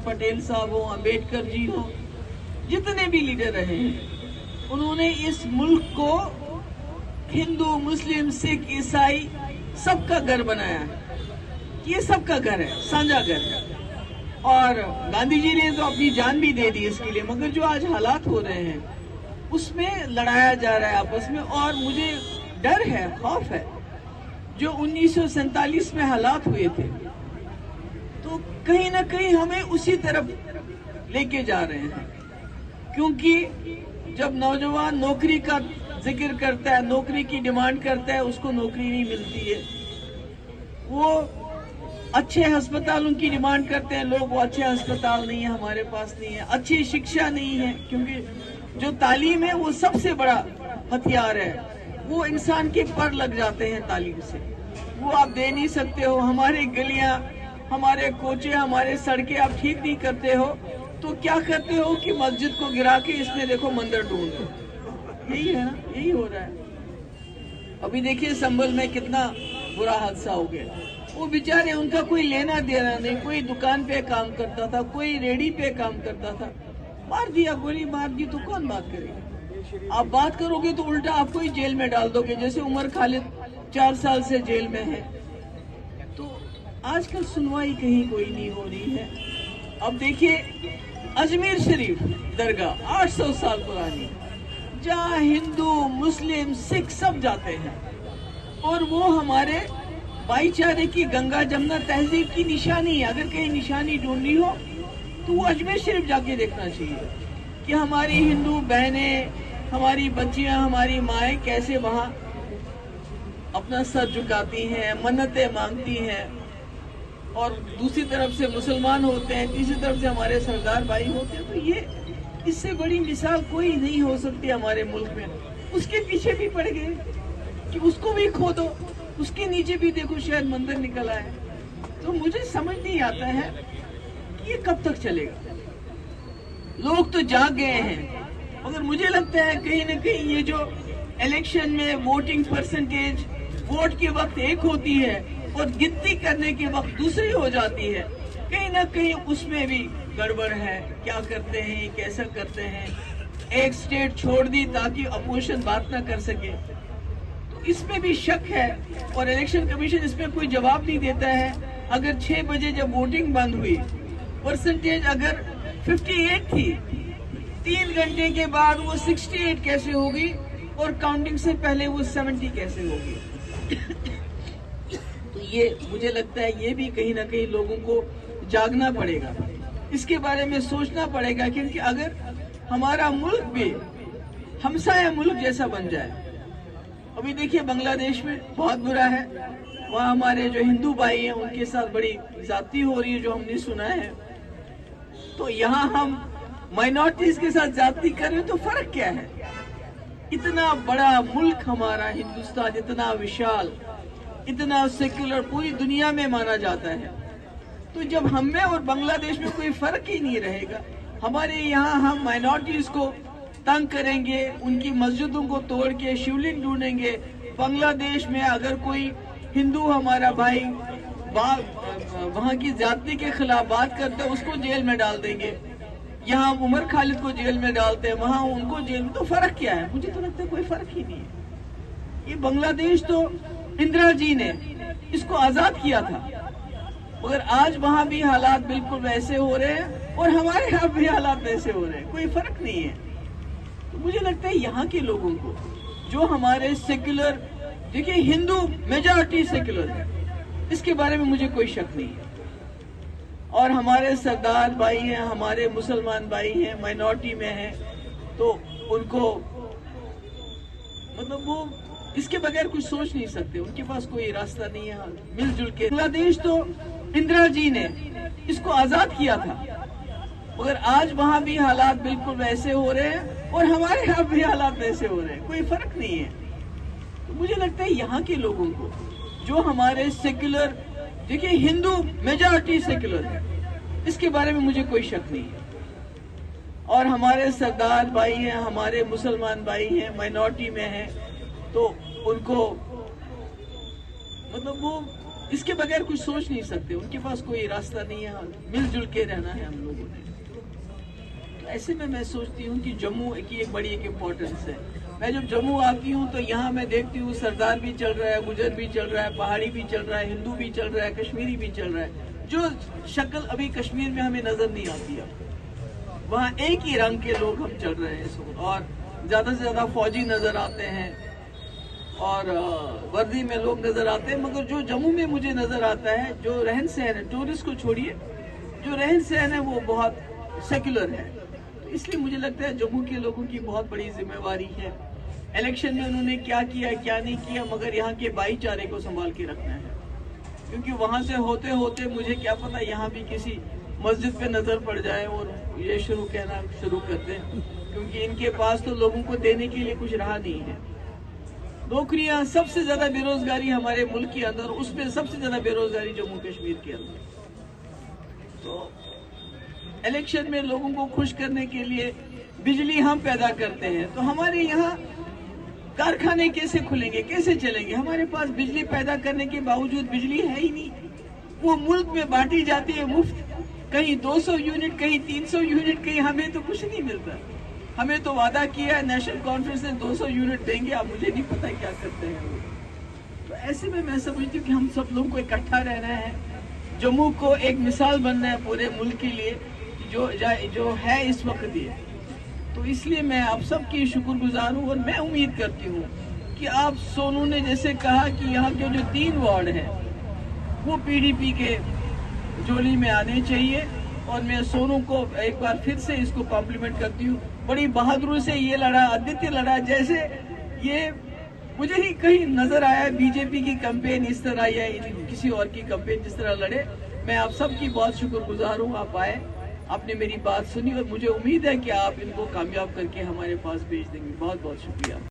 पटेल साहब हो, अंबेडकर जी हो, जितने भी लीडर रहे हैं, उन्होंने इस मुल्क को हिंदू, मुस्लिम, सिख, ईसाई सबका घर बनाया है। ये सबका घर है, साझा घर है। और गांधी जी ने तो अपनी जान भी दे दी इसके लिए, मगर जो आज हालात हो रहे हैं उसमें लड़ाया जा रहा है आपस में। और मुझे डर है, खौफ है, जो 1947 में हालात हुए थे, तो कहीं ना कहीं हमें उसी तरफ लेके जा रहे हैं। क्योंकि जब नौजवान नौकरी का जिक्र करता है, नौकरी की डिमांड करता है, उसको नौकरी नहीं मिलती है। वो अच्छे अस्पतालों की डिमांड करते हैं लोग, वो अच्छे अस्पताल नहीं है, हमारे पास नहीं है। अच्छी शिक्षा नहीं है, क्योंकि जो तालीम है वो सबसे बड़ा हथियार है। वो इंसान के पर लग जाते हैं तालीम से, वो आप दे नहीं सकते हो। हमारे गलियां, हमारे कोचे, हमारे सड़कें आप ठीक नहीं करते हो, तो क्या करते हो कि मस्जिद को गिरा के इसमें देखो मंदिर ढूंढ दो। यही है ना, यही हो रहा है। अभी देखिए संभल में कितना बुरा हादसा हो गया। वो बेचारे, उनका कोई लेना देना नहीं, कोई दुकान पे काम करता था, कोई रेडी पे काम करता था, मार दिया, गोली मार दी, तो कौन बात करेगा? आप बात करोगे तो उल्टा आपको ही जेल में डाल दोगे, जैसे उमर खालिद 4 साल से जेल में है। तो आजकल सुनवाई कहीं कोई नहीं हो रही है। अब देखिए अजमेर शरीफ दरगाह 800 साल पुरानी, जहाँ हिंदू, मुस्लिम, सिख सब जाते हैं, और वो हमारे भाईचारे की, गंगा जमुना तहजीब की निशानी है। अगर कहीं निशानी ढूंढनी हो तो वो अजमेर शरीफ जाके देखना चाहिए कि हमारी हिंदू बहनें, हमारी बच्चियां, हमारी माएँ कैसे वहाँ अपना सर झुकाती हैं, मन्नतें मांगती हैं। और दूसरी तरफ से मुसलमान होते हैं, तीसरी तरफ से हमारे सरदार भाई होते हैं। तो ये, इससे बड़ी मिसाल कोई नहीं हो सकती हमारे मुल्क में। उसके पीछे भी पड़ गए कि उसको भी खोदो, उसके नीचे भी देखो शायद मंदिर निकल आए। तो मुझे समझ नहीं आता है कि ये कब तक चलेगा। लोग तो जाग गए हैं, मगर मुझे लगता है कहीं ना कहीं ये जो इलेक्शन में वोटिंग परसेंटेज, वोट के वक्त एक होती है और गिनती करने के वक्त दूसरी हो जाती है, कहीं ना कहीं उसमें भी गड़बड़ है। क्या करते हैं, कैसा करते हैं? एक स्टेट छोड़ दी ताकि अपोजिशन बात ना कर सके, तो इसमें भी शक है। और इलेक्शन कमीशन इसमें कोई जवाब नहीं देता है। अगर 6 बजे जब वोटिंग बंद हुई, परसेंटेज अगर 58 थी, 3 घंटे के बाद वो 68 कैसे होगी, और काउंटिंग से पहले वो 70 कैसे होगी? तो ये मुझे लगता है ये भी कहीं ना कहीं लोगों को जागना पड़ेगा, इसके बारे में सोचना पड़ेगा। क्योंकि अगर हमारा मुल्क भी हमसाया मुल्क जैसा बन जाए, अभी देखिए बांग्लादेश में बहुत बुरा है, वहाँ हमारे जो हिंदू भाई हैं उनके साथ बड़ी ज्यादती हो रही है, जो हमने सुना है। तो यहाँ हम माइनॉरिटीज के साथ ज्यादती कर रहे हैं, तो फर्क क्या है? इतना बड़ा मुल्क हमारा हिंदुस्तान, इतना विशाल, इतना सेक्युलर, पूरी दुनिया में माना जाता है। तो जब हम में और बांग्लादेश में कोई फर्क ही नहीं रहेगा, हमारे यहाँ हम माइनॉरिटीज को तंग करेंगे, उनकी मस्जिदों को तोड़ के शिवलिंग ढूंढेंगे। बांग्लादेश में अगर कोई हिंदू हमारा भाई वहाँ की जाति के खिलाफ बात करता है, उसको जेल में डाल देंगे। यहाँ उमर खालिद को जेल में डालते हैं, वहाँ उनको जेल में। तो फर्क क्या है? मुझे तो लगता है कोई फर्क ही नहीं है। ये बांग्लादेश तो इंदिरा जी ने इसको आजाद किया था, मगर आज वहाँ भी हालात बिल्कुल वैसे हो रहे हैं और हमारे यहाँ भी हालात वैसे हो रहे हैं, कोई फर्क नहीं है। तो मुझे लगता है यहाँ के लोगों को, जो हमारे सेक्युलर, देखिए हिंदू मेजॉरिटी सेक्युलर है, इसके बारे में मुझे कोई शक नहीं है। और हमारे सरदार भाई हैं, हमारे मुसलमान भाई हैं, माइनॉरिटी में हैं, तो उनको मतलब वो इसके बगैर कुछ सोच नहीं सकते, उनके पास कोई रास्ता नहीं है मिलजुल के। बांग्लादेश तो इंदिरा जी ने इसको आजाद किया था, मगर आज वहाँ भी हालात बिल्कुल वैसे हो रहे हैं और हमारे यहाँ भी हालात वैसे हो रहे हैं, कोई फर्क नहीं है। तो मुझे लगता है यहाँ के लोगों को, जो हमारे सेक्युलर, देखिए हिंदू मेजॉरिटी सेक्युलर है, इसके बारे में मुझे कोई शक नहीं है। और हमारे सरदार भाई हैं, हमारे मुसलमान भाई हैं, माइनॉरिटी में हैं, तो उनको मतलब वो इसके बगैर कुछ सोच नहीं सकते, उनके पास कोई रास्ता नहीं है, मिलजुल के रहना है हम लोगों ने। तो ऐसे में मैं सोचती हूँ कि जम्मू की एक बड़ी एक इम्पोर्टेंस है। मैं जब जम्मू आती हूँ तो यहाँ मैं देखती हूँ सरदार भी चल रहा है, गुजर भी चल रहा है, पहाड़ी भी चल रहा है, हिंदू भी चल रहा है, कश्मीरी भी चल रहा है, जो शक्ल अभी कश्मीर में हमें नजर नहीं आती है। वहाँ एक ही रंग के लोग हम चल रहे हैं इस वक्त, और ज्यादा से ज्यादा फौजी नजर आते हैं और वर्दी में लोग नजर आते हैं। मगर जो जम्मू में मुझे नजर आता है, जो रहन सहन है, टूरिस्ट को छोड़िए, जो रहन सहन है वो बहुत सेक्युलर है। तो इसलिए मुझे लगता है जम्मू के लोगों की बहुत बड़ी जिम्मेवारी है। इलेक्शन में उन्होंने क्या किया क्या नहीं किया, मगर यहाँ के भाईचारे को संभाल के रखना है, क्योंकि वहां से होते होते मुझे क्या पता यहाँ भी किसी मस्जिद पे नजर पड़ जाए और ये कहना शुरू कर दें, क्योंकि इनके पास तो लोगों को देने के लिए कुछ रहा नहीं है। नौकरियां, सबसे ज्यादा बेरोजगारी हमारे मुल्क के अंदर, उसमें सबसे ज्यादा बेरोजगारी जम्मू कश्मीर के अंदर। तो इलेक्शन में लोगों को खुश करने के लिए बिजली हम पैदा करते हैं, तो हमारे यहाँ कारखाने कैसे खुलेंगे, कैसे चलेंगे? हमारे पास बिजली पैदा करने के बावजूद बिजली है ही नहीं। वो मुल्क में बांटी जाती है मुफ्त, कहीं 200 यूनिट, कहीं 300 यूनिट, कहीं हमें तो कुछ नहीं मिलता। हमें तो वादा किया है नेशनल कॉन्फ्रेंस ने 200 यूनिट देंगे, अब मुझे नहीं पता क्या करते हैं वो। तो ऐसे में मैं समझती हूँ कि हम सब लोगों को इकट्ठा रहना है, जम्मू को एक मिसाल बनना है पूरे मुल्क के लिए, जो है इस वक्त ये। तो इसलिए मैं आप सबकी शुक्रगुजार हूँ, और मैं उम्मीद करती हूँ कि आप, सोनू ने जैसे कहा कि यहाँ के जो 3 वार्ड हैं वो पीडीपी के जोली में आने चाहिए, और मैं सोनू को एक बार फिर से इसको कॉम्प्लीमेंट करती हूँ। बड़ी बहादुरी से ये लड़ा, आदित्य लड़ा, जैसे ये मुझे ही कहीं नजर आया बीजेपी की कैंपेन इस तरह या किसी और की कैंपेन जिस तरह लड़े। मैं आप सबकी बहुत शुक्रगुजार हूँ, आप आए, आपने मेरी बात सुनी, और मुझे उम्मीद है कि आप इनको कामयाब करके हमारे पास भेज देंगे। बहुत बहुत शुक्रिया।